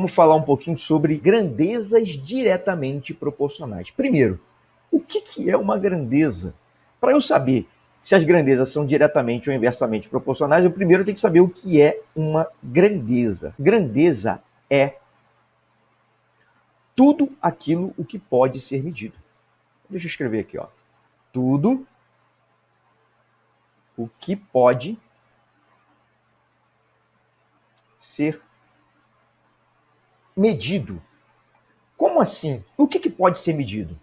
vamos falar um pouquinho sobre grandezas diretamente proporcionais. Primeiro, o que é uma grandeza? Para eu saber se as grandezas são diretamente ou inversamente proporcionais, eu primeiro tenho que saber o que é uma grandeza. Grandeza é tudo aquilo o que pode ser medido. Deixa eu escrever aqui, ó. Tudo o que pode ser medido. Como assim? O que pode ser medido?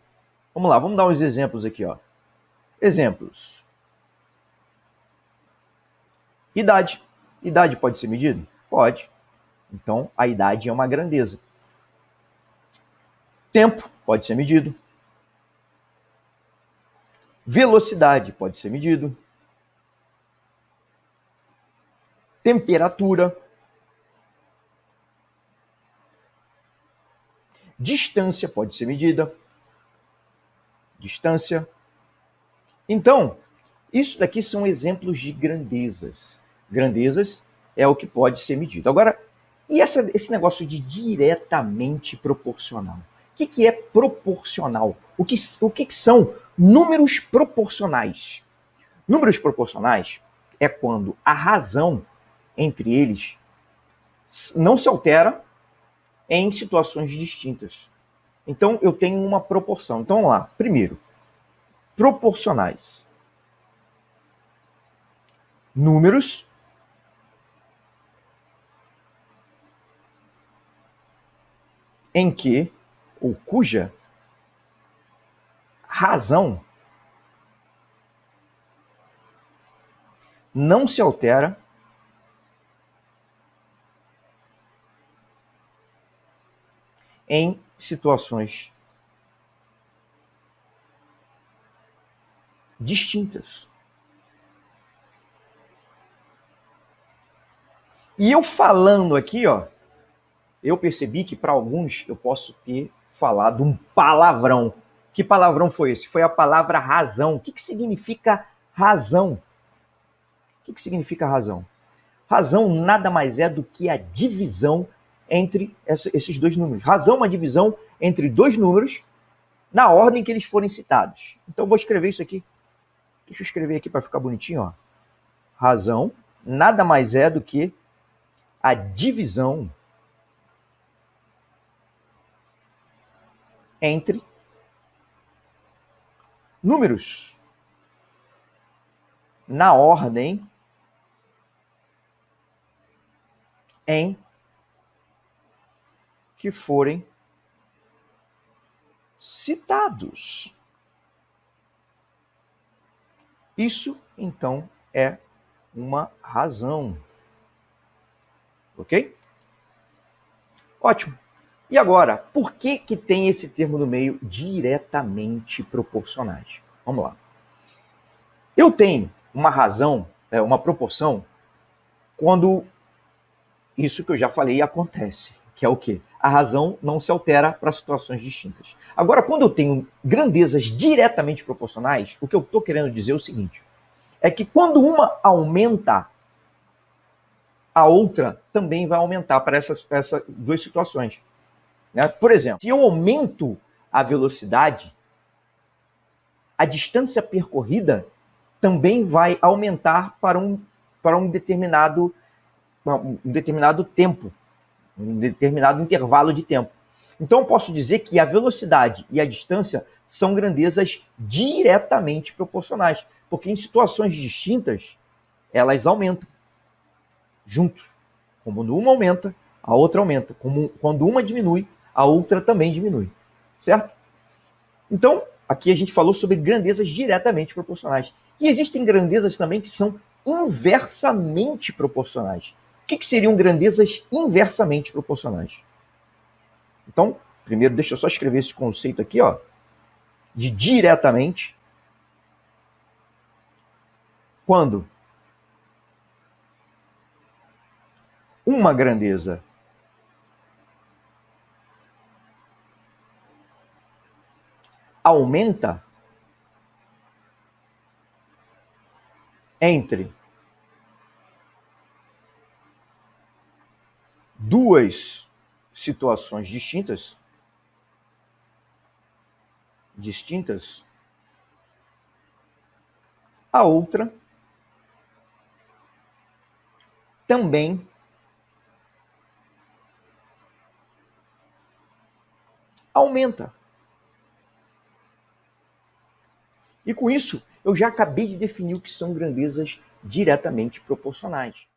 Vamos lá, vamos dar uns exemplos aqui, ó. Exemplos. Idade. Idade pode ser medida? Pode. Então, a idade é uma grandeza. Tempo pode ser medido. Velocidade pode ser medido. Temperatura. Distância pode ser medida. Distância. Então, isso daqui são exemplos de grandezas. Grandezas é o que pode ser medido. Agora, e esse negócio de diretamente proporcional? O que é proporcional? O que são números proporcionais? Números proporcionais é quando a razão entre eles não se altera em situações distintas. Então, eu tenho uma proporção. Então, vamos lá. Primeiro, proporcionais. Números em que, ou cuja, razão não se altera em situações distintas. E eu falando aqui, ó, eu percebi que para alguns eu posso ter falado um palavrão. Que palavrão foi esse? Foi a palavra razão. O que significa razão? O que significa razão? Razão nada mais é do que a divisão entre esses dois números. Razão é uma divisão entre dois números na ordem que eles forem citados. Então eu vou escrever isso aqui. Deixa eu escrever aqui para ficar bonitinho, ó. Razão nada mais é do que a divisão entre números na ordem em que forem citados. Isso, então, é uma razão. Ok? Ótimo. E agora, por que tem esse termo no meio, diretamente proporcionais? Vamos lá. Eu tenho uma razão, uma proporção, quando isso que eu já falei acontece, que é o quê? A razão não se altera para situações distintas. Agora, quando eu tenho grandezas diretamente proporcionais, o que eu estou querendo dizer é o seguinte, é que quando uma aumenta, a outra também vai aumentar para essas duas situações. Né? Por exemplo, se eu aumento a velocidade, a distância percorrida também vai aumentar para um determinado tempo, um determinado intervalo de tempo. Então eu posso dizer que a velocidade e a distância são grandezas diretamente proporcionais, porque em situações distintas elas aumentam juntos. Como uma aumenta, a outra aumenta. Quando uma diminui, a outra também diminui. Certo? Então, aqui a gente falou sobre grandezas diretamente proporcionais. E existem grandezas também que são inversamente proporcionais. O que seriam grandezas inversamente proporcionais? Então, primeiro, deixa eu só escrever esse conceito aqui, ó, de diretamente. Quando uma grandeza aumenta entre duas situações distintas, a outra também aumenta. E com isso, eu já acabei de definir o que são grandezas diretamente proporcionais.